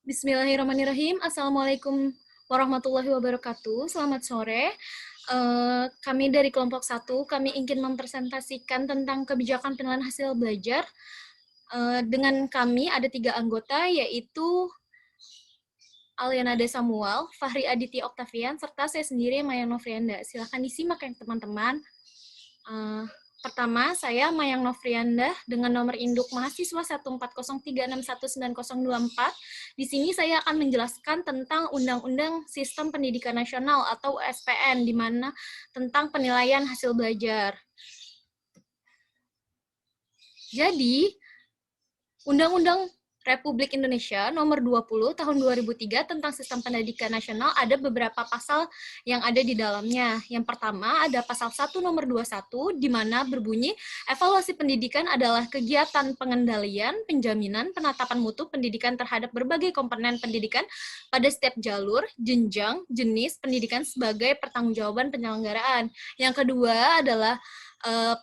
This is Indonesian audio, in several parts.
Bismillahirrahmanirrahim. Assalamualaikum warahmatullahi wabarakatuh. Selamat sore. Kami dari kelompok 1, kami ingin mempresentasikan tentang kebijakan penilaian hasil belajar. Dengan kami ada 3 anggota, yaitu Aliana De Samuel, Fahri Aditya Oktavian, serta saya sendiri, Maya Novrianda. Silahkan disimak ya teman-teman. Pertama, saya Mayang Novrianda dengan nomor induk mahasiswa 140361924. Di sini saya akan menjelaskan tentang Undang-Undang Sistem Pendidikan Nasional atau USPN, di mana tentang penilaian hasil belajar. Jadi, Undang-Undang Republik Indonesia nomor 20 tahun 2003 tentang Sistem Pendidikan Nasional ada beberapa pasal yang ada di dalamnya. Yang pertama ada pasal 1 nomor 21 di mana berbunyi evaluasi pendidikan adalah kegiatan pengendalian, penjaminan, penetapan mutu pendidikan terhadap berbagai komponen pendidikan pada setiap jalur, jenjang, jenis pendidikan sebagai pertanggungjawaban penyelenggaraan. Yang kedua adalah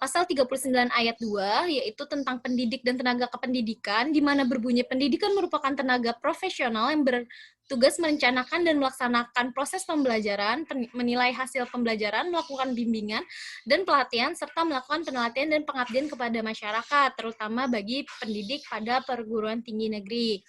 pasal 39 ayat 2, yaitu tentang pendidik dan tenaga kependidikan, di mana berbunyi pendidikan merupakan tenaga profesional yang bertugas merencanakan dan melaksanakan proses pembelajaran, menilai hasil pembelajaran, melakukan bimbingan dan pelatihan, serta melakukan penelitian dan pengabdian kepada masyarakat, terutama bagi pendidik pada perguruan tinggi negeri.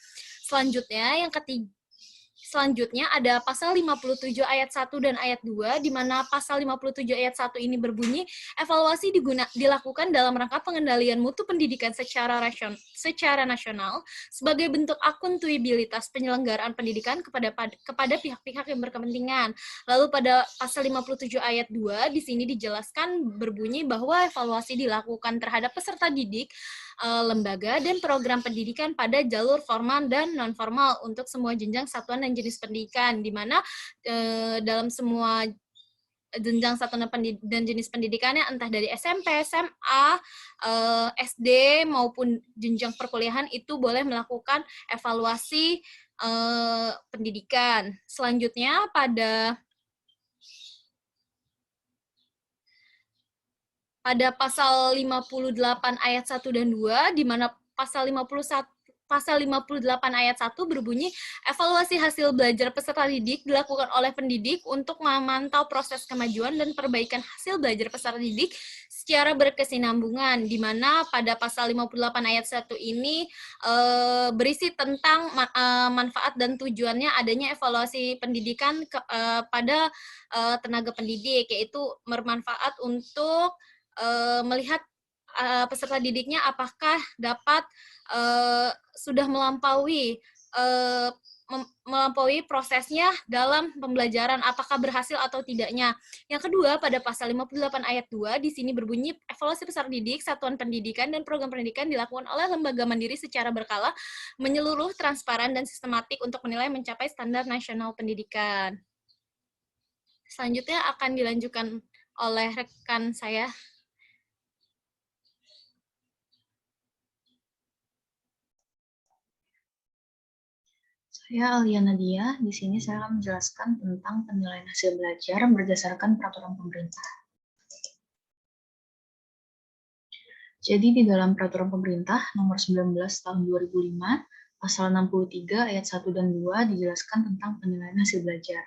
Selanjutnya ada pasal 57 ayat 1 dan ayat 2, di mana pasal 57 ayat 1 ini berbunyi, evaluasi dilakukan dalam rangka pengendalian mutu pendidikan secara nasional sebagai bentuk akuntabilitas penyelenggaraan pendidikan kepada pihak-pihak yang berkepentingan. Lalu pada pasal 57 ayat 2, di sini dijelaskan berbunyi bahwa evaluasi dilakukan terhadap peserta didik, lembaga dan program pendidikan pada jalur formal dan non-formal untuk semua jenjang satuan dan jenis pendidikan, di mana dalam semua jenjang satuan dan jenis pendidikannya, entah dari SMP, SMA, SD, maupun jenjang perkuliahan, itu boleh melakukan evaluasi pendidikan. Selanjutnya pada pasal 58 ayat 1 dan 2, di mana pasal 58 ayat 1 berbunyi, evaluasi hasil belajar peserta didik dilakukan oleh pendidik untuk memantau proses kemajuan dan perbaikan hasil belajar peserta didik secara berkesinambungan, di mana pada pasal 58 ayat 1 ini berisi tentang manfaat dan tujuannya adanya evaluasi pendidikan pada tenaga pendidik, yaitu bermanfaat untuk melihat peserta didiknya apakah dapat sudah melampaui prosesnya dalam pembelajaran, apakah berhasil atau tidaknya. Yang kedua, pada pasal 58 ayat 2, di sini berbunyi, evaluasi peserta didik, satuan pendidikan, dan program pendidikan dilakukan oleh lembaga mandiri secara berkala, menyeluruh, transparan, dan sistematik untuk menilai mencapai standar nasional pendidikan. Selanjutnya akan dilanjutkan oleh rekan saya. Saya Aliana Dia. Di sini saya akan menjelaskan tentang penilaian hasil belajar berdasarkan peraturan pemerintah. Jadi di dalam peraturan pemerintah nomor 19 tahun 2005, pasal 63 ayat 1 dan 2 dijelaskan tentang penilaian hasil belajar.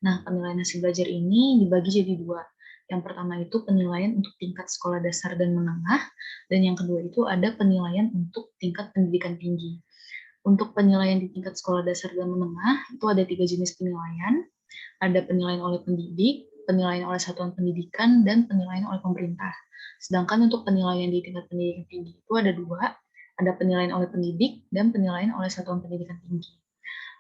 Nah, penilaian hasil belajar ini dibagi jadi dua. Yang pertama itu penilaian untuk tingkat sekolah dasar dan menengah, dan yang kedua itu ada penilaian untuk tingkat pendidikan tinggi. Untuk penilaian di tingkat sekolah dasar dan menengah, itu ada 3 jenis penilaian. Ada penilaian oleh pendidik, penilaian oleh satuan pendidikan, dan penilaian oleh pemerintah. Sedangkan untuk penilaian di tingkat pendidikan tinggi itu ada 2, ada penilaian oleh pendidik dan penilaian oleh satuan pendidikan tinggi.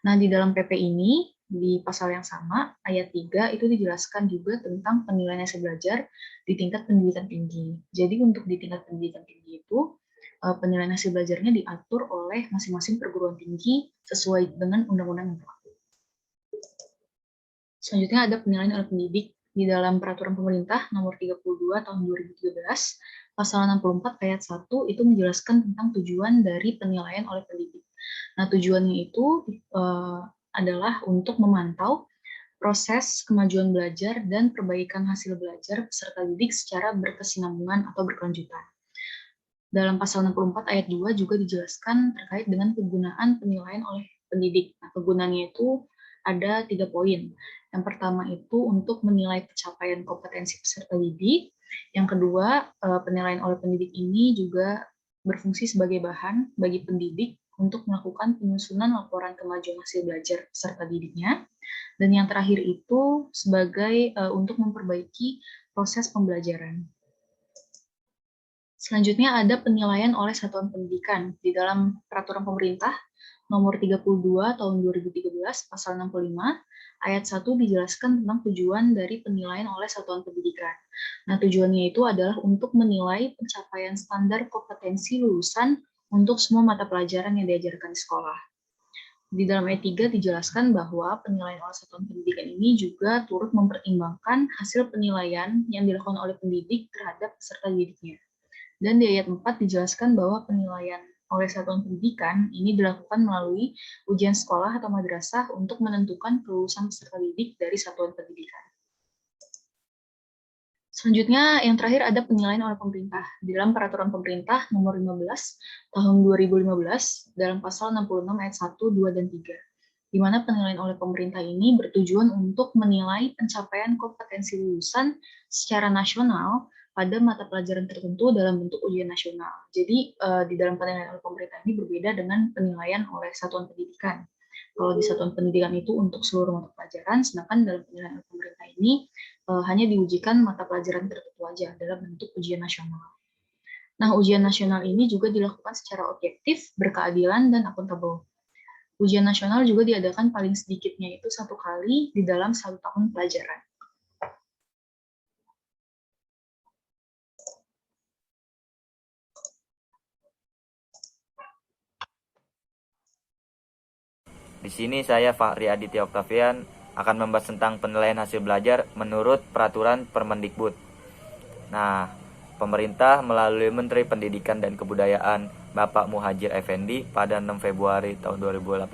Nah, di dalam PP ini, di pasal yang sama, ayat 3, itu dijelaskan juga tentang penilaian hasil belajar di tingkat pendidikan tinggi. Jadi untuk di tingkat pendidikan tinggi itu, penilaian hasil belajarnya diatur oleh masing-masing perguruan tinggi sesuai dengan undang-undang yang berlaku. Selanjutnya ada penilaian oleh pendidik di dalam peraturan pemerintah nomor 32 tahun 2013, pasal 64 ayat 1 itu menjelaskan tentang tujuan dari penilaian oleh pendidik. Nah, tujuannya itu adalah untuk memantau proses kemajuan belajar dan perbaikan hasil belajar peserta didik secara berkesinambungan atau berkelanjutan. Dalam pasal 64 ayat 2 juga dijelaskan terkait dengan kegunaan penilaian oleh pendidik. Nah, gunanya itu ada 3 poin. Yang pertama itu untuk menilai pencapaian kompetensi peserta didik. Yang kedua, penilaian oleh pendidik ini juga berfungsi sebagai bahan bagi pendidik untuk melakukan penyusunan laporan kemajuan hasil belajar peserta didiknya. Dan yang terakhir itu sebagai untuk memperbaiki proses pembelajaran. Selanjutnya ada penilaian oleh satuan pendidikan. Di dalam peraturan pemerintah nomor 32 tahun 2013 pasal 65 ayat 1 dijelaskan tentang tujuan dari penilaian oleh satuan pendidikan. Nah, tujuannya itu adalah untuk menilai pencapaian standar kompetensi lulusan untuk semua mata pelajaran yang diajarkan di sekolah. Di dalam ayat 3 dijelaskan bahwa penilaian oleh satuan pendidikan ini juga turut mempertimbangkan hasil penilaian yang dilakukan oleh pendidik terhadap peserta didiknya. Dan di ayat 4 dijelaskan bahwa penilaian oleh satuan pendidikan ini dilakukan melalui ujian sekolah atau madrasah untuk menentukan kelulusan peserta didik dari satuan pendidikan. Selanjutnya, yang terakhir ada penilaian oleh pemerintah. Di dalam peraturan pemerintah nomor 15 tahun 2015 dalam pasal 66 ayat 1, 2, dan 3. Di mana penilaian oleh pemerintah ini bertujuan untuk menilai pencapaian kompetensi lulusan secara nasional pada mata pelajaran tertentu dalam bentuk ujian nasional. Jadi, di dalam penilaian oleh pemerintah ini berbeda dengan penilaian oleh satuan pendidikan. Kalau di satuan pendidikan itu untuk seluruh mata pelajaran, sedangkan dalam penilaian oleh pemerintah ini hanya diujikan mata pelajaran tertentu aja dalam bentuk ujian nasional. Nah, ujian nasional ini juga dilakukan secara objektif, berkeadilan, dan akuntabel. Ujian nasional juga diadakan paling sedikitnya itu 1 kali di dalam 1 tahun pelajaran. Di sini saya Fahri Aditya Oktavian akan membahas tentang penilaian hasil belajar menurut peraturan Permendikbud. Nah, pemerintah melalui Menteri Pendidikan dan Kebudayaan Bapak Muhadjir Effendi pada 6 Februari tahun 2018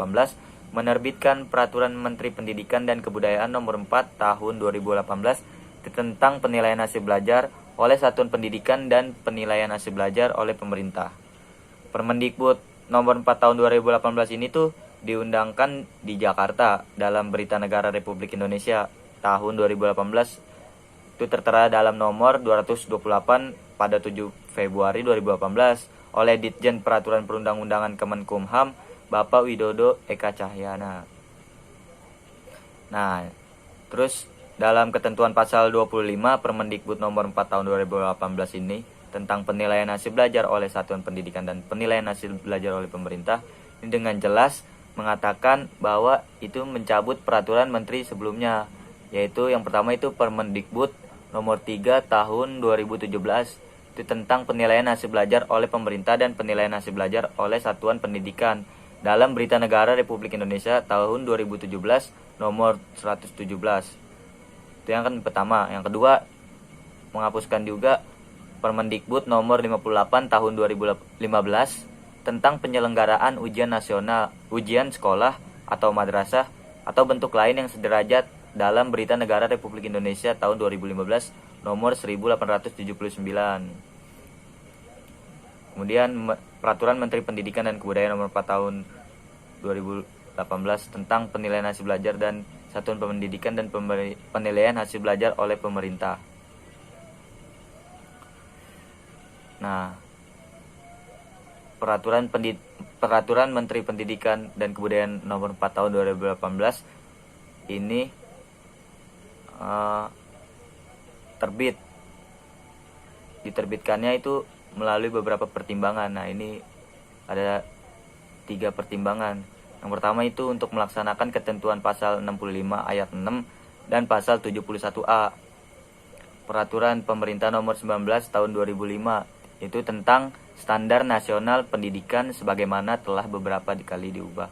menerbitkan Peraturan Menteri Pendidikan dan Kebudayaan Nomor 4 Tahun 2018 tentang penilaian hasil belajar oleh satuan pendidikan dan penilaian hasil belajar oleh pemerintah. Permendikbud Nomor 4 Tahun 2018 ini tuh diundangkan di Jakarta dalam Berita Negara Republik Indonesia tahun 2018 itu tertera dalam nomor 228 pada 7 Februari 2018 oleh Ditjen Peraturan Perundang-undangan Kemenkumham Bapak Widodo Eka Cahyana. Nah, terus dalam ketentuan pasal 25 Permendikbud nomor 4 tahun 2018 ini tentang penilaian hasil belajar oleh satuan pendidikan dan penilaian hasil belajar oleh pemerintah ini dengan jelas mengatakan bahwa itu mencabut peraturan menteri sebelumnya, yaitu yang pertama itu Permendikbud nomor 3 tahun 2017 itu tentang penilaian hasil belajar oleh pemerintah dan penilaian hasil belajar oleh satuan pendidikan dalam Berita Negara Republik Indonesia tahun 2017 nomor 117. Itu yang kan pertama. Yang kedua, menghapuskan juga Permendikbud nomor 58 tahun 2015 tentang penyelenggaraan ujian nasional, ujian sekolah atau madrasah atau bentuk lain yang sederajat dalam Berita Negara Republik Indonesia tahun 2015 nomor 1879. Kemudian Peraturan Menteri Pendidikan dan Kebudayaan nomor 4 tahun 2018 tentang penilaian hasil belajar dan satuan pendidikan dan penilaian hasil belajar oleh pemerintah. Nah, Peraturan Menteri Pendidikan dan Kebudayaan nomor 4 tahun 2018 ini diterbitkannya itu melalui beberapa pertimbangan. Nah, ini ada 3 pertimbangan. Yang pertama itu untuk melaksanakan ketentuan pasal 65 ayat 6 dan pasal 71A Peraturan Pemerintah nomor 19 tahun 2005 itu tentang Standar Nasional Pendidikan sebagaimana telah beberapa kali diubah.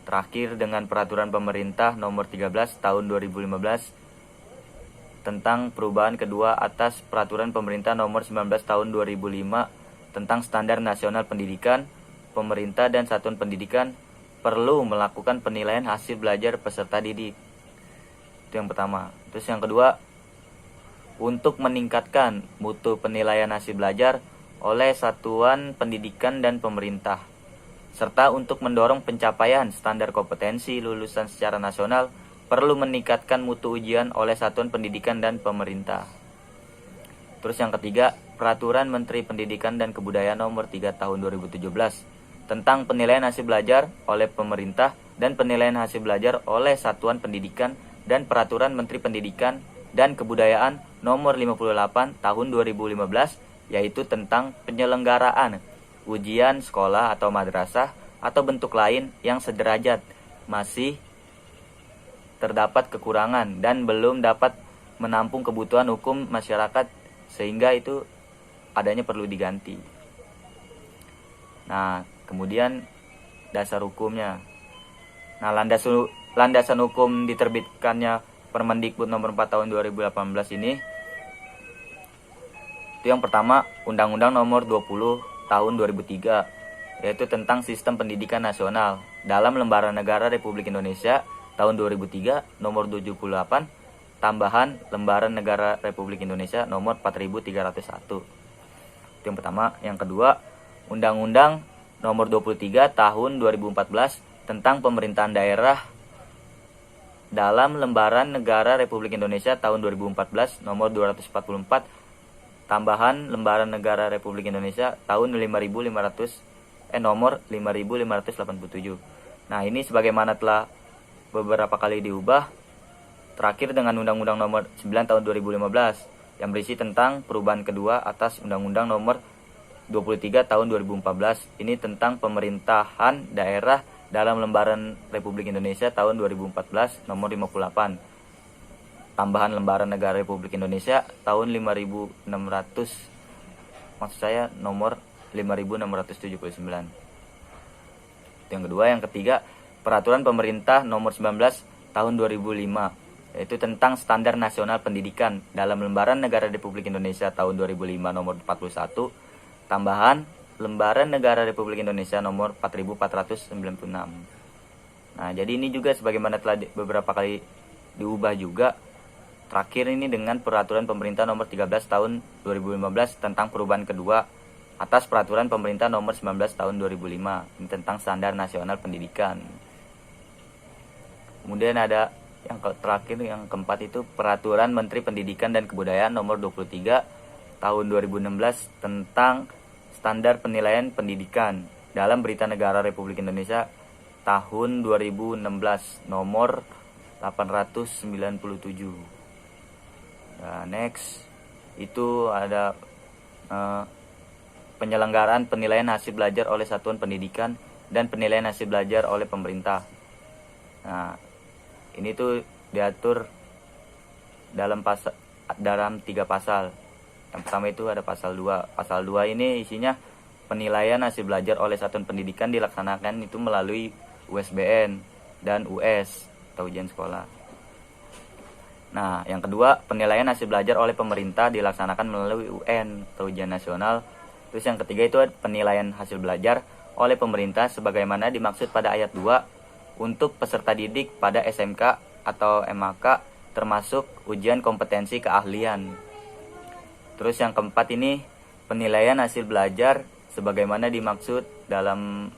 Terakhir dengan Peraturan Pemerintah nomor 13 tahun 2015 tentang perubahan kedua atas Peraturan Pemerintah nomor 19 tahun 2005 tentang Standar Nasional Pendidikan. Pemerintah dan satuan pendidikan perlu melakukan penilaian hasil belajar peserta didik. Itu yang pertama. Terus yang kedua, untuk meningkatkan mutu penilaian hasil belajar oleh satuan pendidikan dan pemerintah. serta untuk mendorong pencapaian standar kompetensi lulusan secara nasional perlu meningkatkan mutu ujian oleh satuan pendidikan dan pemerintah. Terus yang ketiga, Peraturan Menteri Pendidikan dan Kebudayaan Nomor 3 Tahun 2017 tentang penilaian hasil belajar oleh pemerintah dan penilaian hasil belajar oleh satuan pendidikan dan Peraturan Menteri Pendidikan dan Kebudayaan Nomor 58 Tahun 2015, yaitu tentang penyelenggaraan ujian sekolah atau madrasah atau bentuk lain yang sederajat masih terdapat kekurangan dan belum dapat menampung kebutuhan hukum masyarakat sehingga itu adanya perlu diganti. Nah, kemudian dasar hukumnya. Nah, landasan hukum diterbitkannya Permendikbud nomor 4 tahun 2018 ini itu yang pertama Undang-Undang nomor 20 tahun 2003, yaitu tentang Sistem Pendidikan Nasional dalam Lembaran Negara Republik Indonesia tahun 2003 nomor 78 tambahan Lembaran Negara Republik Indonesia nomor 4301. Itu yang pertama. Yang kedua, Undang-Undang nomor 23 tahun 2014 tentang pemerintahan daerah dalam Lembaran Negara Republik Indonesia tahun 2014 nomor 244 tambahan Lembaran Negara Republik Indonesia tahun nomor 5587. Nah, ini sebagaimana telah beberapa kali diubah, terakhir dengan Undang-Undang nomor 9 tahun 2015 yang berisi tentang perubahan kedua atas Undang-Undang nomor 23 tahun 2014. Ini tentang pemerintahan daerah dalam Lembaran Republik Indonesia tahun 2014 nomor 58. Tambahan Lembaran Negara Republik Indonesia tahun 5600. Maksud saya nomor 5679. Yang kedua, yang ketiga, Peraturan Pemerintah nomor 19 tahun 2005, yaitu tentang Standar Nasional Pendidikan dalam Lembaran Negara Republik Indonesia tahun 2005 nomor 41, tambahan Lembaran Negara Republik Indonesia nomor 4496. Nah, jadi ini juga sebagaimana telah beberapa kali diubah juga. Terakhir ini dengan Peraturan Pemerintah nomor 13 tahun 2015 tentang perubahan kedua atas Peraturan Pemerintah nomor 19 tahun 2005, ini tentang Standar Nasional Pendidikan. Kemudian ada yang terakhir, yang keempat itu Peraturan Menteri Pendidikan dan Kebudayaan nomor 23 tahun 2016 tentang Standar Penilaian Pendidikan dalam Berita Negara Republik Indonesia tahun 2016 nomor 897. Nah, next itu ada penyelenggaraan penilaian hasil belajar oleh satuan pendidikan dan penilaian hasil belajar oleh pemerintah. Nah, ini tuh diatur dalam 3 pasal. Yang pertama itu ada pasal 2. Pasal 2 ini isinya penilaian hasil belajar oleh satuan pendidikan dilaksanakan itu melalui USBN dan US atau ujian sekolah. Nah, yang kedua, penilaian hasil belajar oleh pemerintah dilaksanakan melalui UN atau ujian nasional. Terus yang ketiga itu penilaian hasil belajar oleh pemerintah sebagaimana dimaksud pada ayat 2 untuk peserta didik pada SMK atau MAK termasuk ujian kompetensi keahlian. Terus yang keempat ini penilaian hasil belajar sebagaimana dimaksud dalam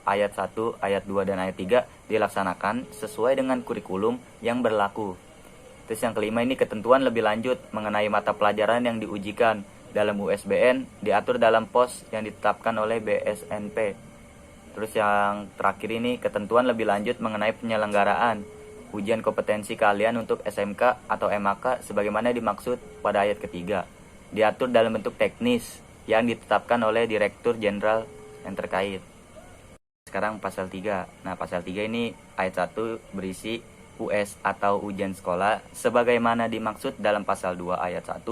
ayat 1, ayat 2, dan ayat 3 dilaksanakan sesuai dengan kurikulum yang berlaku. Terus yang kelima ini ketentuan lebih lanjut mengenai mata pelajaran yang diujikan dalam USBN diatur dalam pos yang ditetapkan oleh BSNP. Terus yang terakhir ini ketentuan lebih lanjut mengenai penyelenggaraan ujian kompetensi keahlian untuk SMK atau MAK sebagaimana dimaksud pada ayat ketiga. Diatur dalam bentuk teknis yang ditetapkan oleh Direktur Jenderal yang terkait. Sekarang pasal 3. Nah, pasal 3 ini ayat 1 berisi US atau ujian sekolah sebagaimana dimaksud dalam pasal 2 ayat 1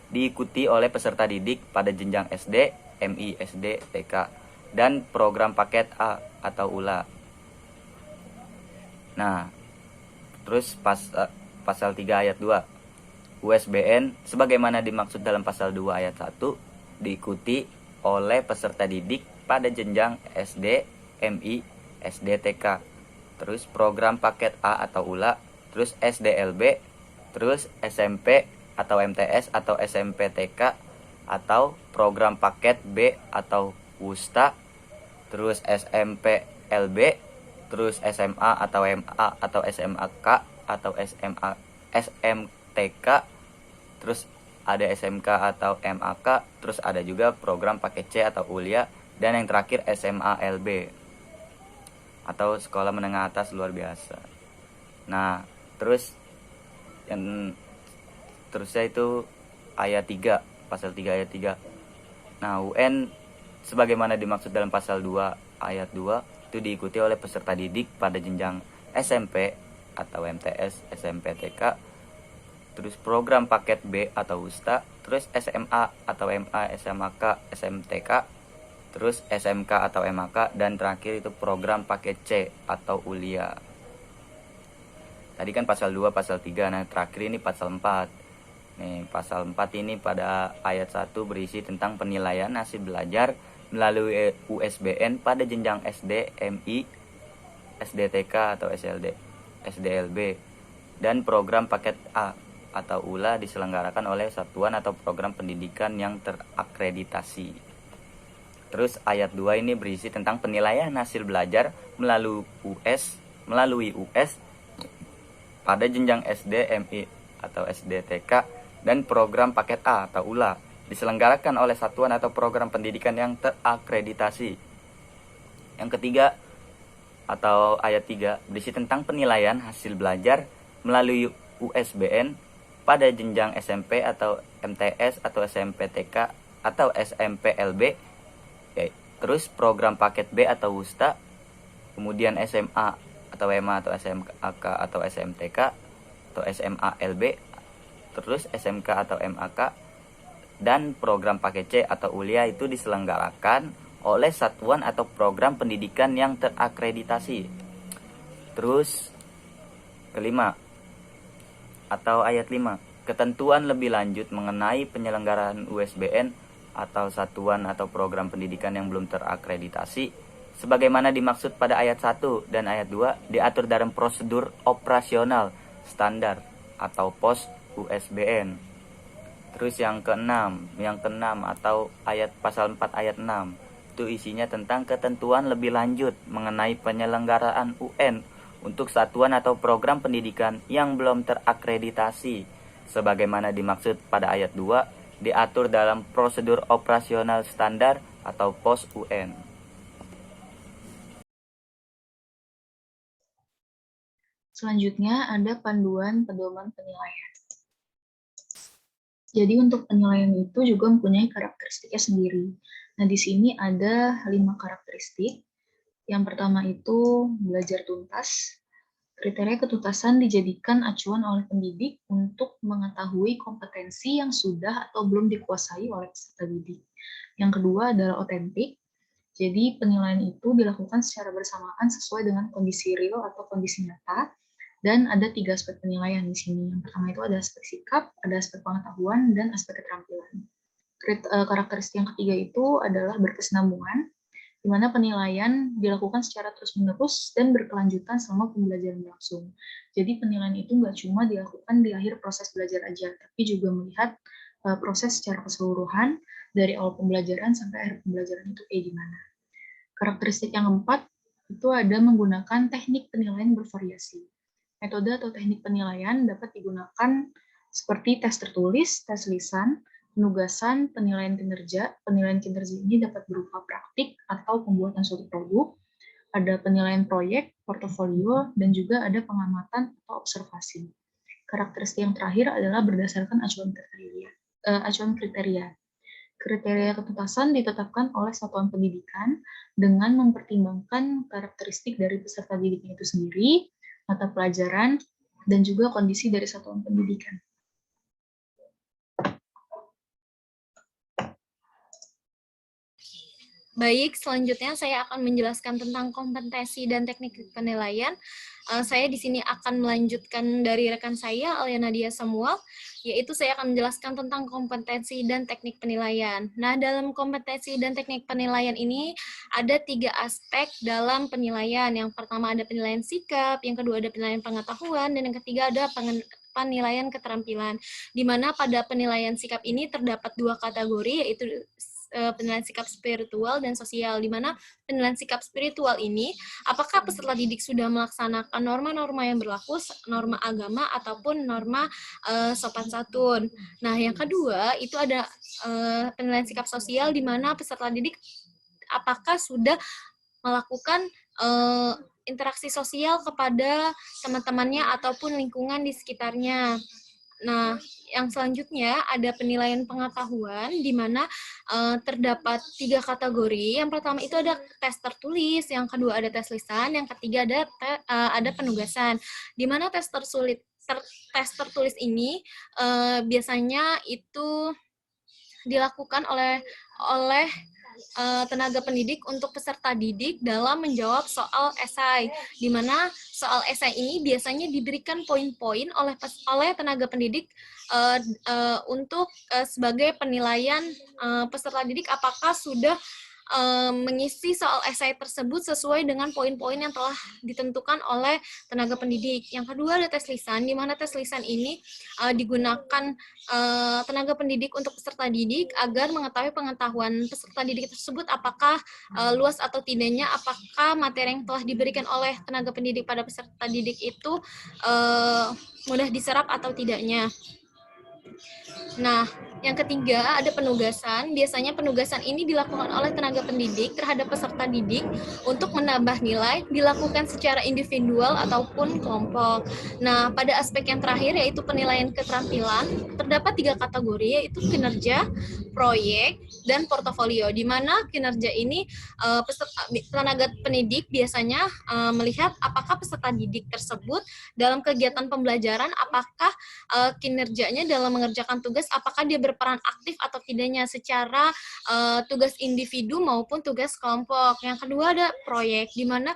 diikuti oleh peserta didik pada jenjang SD, MI, SD, TK dan program paket A atau ULA. Nah, terus pasal 3 ayat 2 USBN sebagaimana dimaksud dalam pasal 2 ayat 1 diikuti oleh peserta didik pada jenjang SD, MI, SD, TK. Terus program paket A atau ULA, terus SDLB, terus SMP atau MTS atau SMP TK atau program paket B atau WUSTA, terus SMPLB, terus SMA atau MA atau SMAK atau SMTK, terus ada SMK atau MAK, terus ada juga program paket C atau Ulia, dan yang terakhir SMALB atau sekolah menengah atas luar biasa. Nah, terus yang terusnya itu ayat 3, pasal 3 ayat 3. Nah, UN sebagaimana dimaksud dalam pasal 2 ayat 2 itu diikuti oleh peserta didik pada jenjang SMP atau MTS, SMP TK, terus program paket B atau USTA, terus SMA atau MA, SMAK, SMTK, terus SMK atau MAK, dan terakhir itu program paket C atau Ulia. Tadi kan pasal 2, pasal 3, nah terakhir ini pasal 4. Nih, pasal 4 ini pada ayat 1 berisi tentang penilaian hasil belajar melalui USBN pada jenjang SD, MI, SDTK atau SLD, SDLB, dan program paket A atau ULA diselenggarakan oleh satuan atau program pendidikan yang terakreditasi. Terus ayat 2 ini berisi tentang penilaian hasil belajar melalui US pada jenjang SD, MI atau SDTK, dan program paket A atau ULA diselenggarakan oleh satuan atau program pendidikan yang terakreditasi. Yang ketiga atau ayat 3 berisi tentang penilaian hasil belajar melalui USBN pada jenjang SMP atau MTS atau SMPTK atau SMPLB, terus program paket B atau USTA, kemudian SMA atau MA atau SMAK atau SMTK atau SMALB, terus SMK atau MAK, dan program paket C atau Ulia itu diselenggarakan oleh satuan atau program pendidikan yang terakreditasi. Terus kelima atau ayat 5, ketentuan lebih lanjut mengenai penyelenggaraan USBN atau satuan atau program pendidikan yang belum terakreditasi sebagaimana dimaksud pada ayat 1 dan ayat 2 diatur dalam prosedur operasional standar atau POS USBN. Terus yang keenam atau ayat pasal 4 ayat 6 itu isinya tentang ketentuan lebih lanjut mengenai penyelenggaraan UN untuk satuan atau program pendidikan yang belum terakreditasi sebagaimana dimaksud pada ayat 2 diatur dalam prosedur operasional standar atau POS UN. Selanjutnya ada panduan pedoman penilaian. Jadi untuk penilaian itu juga mempunyai karakteristiknya sendiri. Nah, di sini ada 5 karakteristik. Yang pertama itu belajar tuntas. Kriteria ketuntasan dijadikan acuan oleh pendidik untuk mengetahui kompetensi yang sudah atau belum dikuasai oleh peserta didik. Yang kedua adalah otentik. Jadi penilaian itu dilakukan secara bersamaan sesuai dengan kondisi real atau kondisi nyata. Dan ada 3 aspek penilaian di sini. Yang pertama itu ada aspek sikap, ada aspek pengetahuan, dan aspek keterampilan. Karakteristik yang ketiga itu adalah berkesinambungan, di mana penilaian dilakukan secara terus-menerus dan berkelanjutan selama pembelajaran berlangsung. Jadi penilaian itu nggak cuma dilakukan di akhir proses belajar aja, tapi juga melihat proses secara keseluruhan dari awal pembelajaran sampai akhir pembelajaran itu kayak gimana. Karakteristik yang keempat itu ada menggunakan teknik penilaian bervariasi. Metode atau teknik penilaian dapat digunakan seperti tes tertulis, tes lisan, penugasan, penilaian kinerja. Penilaian kinerja ini dapat berupa praktik atau pembuatan suatu produk, ada penilaian proyek, portofolio, dan juga ada pengamatan atau observasi. Karakteristik yang terakhir adalah berdasarkan acuan kriteria. Kriteria ketuntasan ditetapkan oleh satuan pendidikan dengan mempertimbangkan karakteristik dari peserta didiknya itu sendiri, mata pelajaran, dan juga kondisi dari satuan pendidikan. Baik, selanjutnya saya akan menjelaskan tentang kompetensi dan teknik penilaian. Saya di sini akan melanjutkan dari rekan saya, Alia Nadia Samuel, yaitu saya akan menjelaskan tentang kompetensi dan teknik penilaian. Nah, dalam kompetensi dan teknik penilaian ini ada 3 aspek dalam penilaian. Yang pertama ada penilaian sikap, yang kedua ada penilaian pengetahuan, dan yang ketiga ada penilaian keterampilan. Di mana pada penilaian sikap ini terdapat 2 kategori, yaitu penilaian sikap spiritual dan sosial, di mana penilaian sikap spiritual ini apakah peserta didik sudah melaksanakan norma-norma yang berlaku, norma agama ataupun norma sopan santun. Nah, yang kedua itu ada penilaian sikap sosial, di mana peserta didik apakah sudah melakukan interaksi sosial kepada teman-temannya ataupun lingkungan di sekitarnya. Nah, yang selanjutnya ada penilaian pengetahuan, di mana terdapat 3 kategori. Yang pertama itu ada tes tertulis, yang kedua ada tes lisan, yang ketiga ada penugasan. Di mana tes tertulis ini biasanya itu dilakukan oleh tenaga pendidik untuk peserta didik dalam menjawab soal esai, di mana soal esai ini biasanya diberikan poin-poin oleh tenaga pendidik untuk sebagai penilaian peserta didik apakah sudah mengisi soal esai tersebut sesuai dengan poin-poin yang telah ditentukan oleh tenaga pendidik. Yang kedua ada tes lisan, di mana tes lisan ini digunakan tenaga pendidik untuk peserta didik agar mengetahui pengetahuan peserta didik tersebut apakah luas atau tidaknya, apakah materi yang telah diberikan oleh tenaga pendidik pada peserta didik itu mudah diserap atau tidaknya. Nah, yang ketiga ada penugasan. Biasanya penugasan ini dilakukan oleh tenaga pendidik terhadap peserta didik untuk menambah nilai, dilakukan secara individual ataupun kelompok. Nah, pada aspek yang terakhir yaitu penilaian keterampilan, terdapat 3 kategori yaitu kinerja, proyek, dan portofolio. Di mana kinerja ini tenaga pendidik biasanya melihat apakah peserta didik tersebut dalam kegiatan pembelajaran, apakah kinerjanya dalam mengerjakan tugas, apakah dia berperan aktif atau tidaknya secara tugas individu maupun tugas kelompok. Yang kedua ada proyek, di mana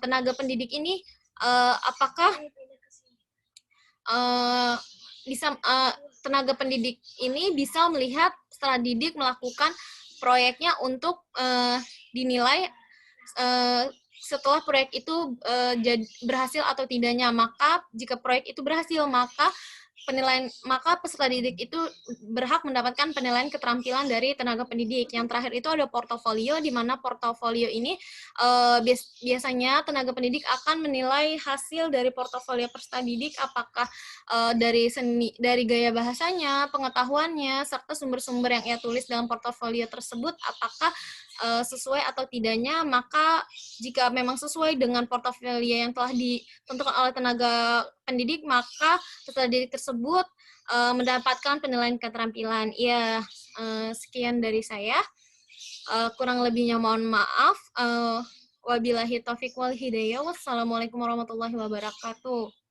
tenaga pendidik ini apakah tenaga pendidik ini bisa melihat peserta didik melakukan proyeknya untuk dinilai setelah proyek itu berhasil atau tidaknya. Maka jika proyek itu berhasil, maka peserta didik itu berhak mendapatkan penilaian keterampilan dari tenaga pendidik. Yang terakhir itu ada portofolio, di mana portofolio ini biasanya tenaga pendidik akan menilai hasil dari portofolio peserta didik, apakah dari gaya bahasanya, pengetahuannya, serta sumber-sumber yang ia tulis dalam portofolio tersebut apakah sesuai atau tidaknya. Maka jika memang sesuai dengan portofolio yang telah ditentukan oleh tenaga pendidik, maka peserta didik tersebut mendapatkan penilaian keterampilan. Ya, sekian dari saya. Kurang lebihnya mohon maaf. Wabillahi taufiq wal hidayah. Wassalamualaikum warahmatullahi wabarakatuh.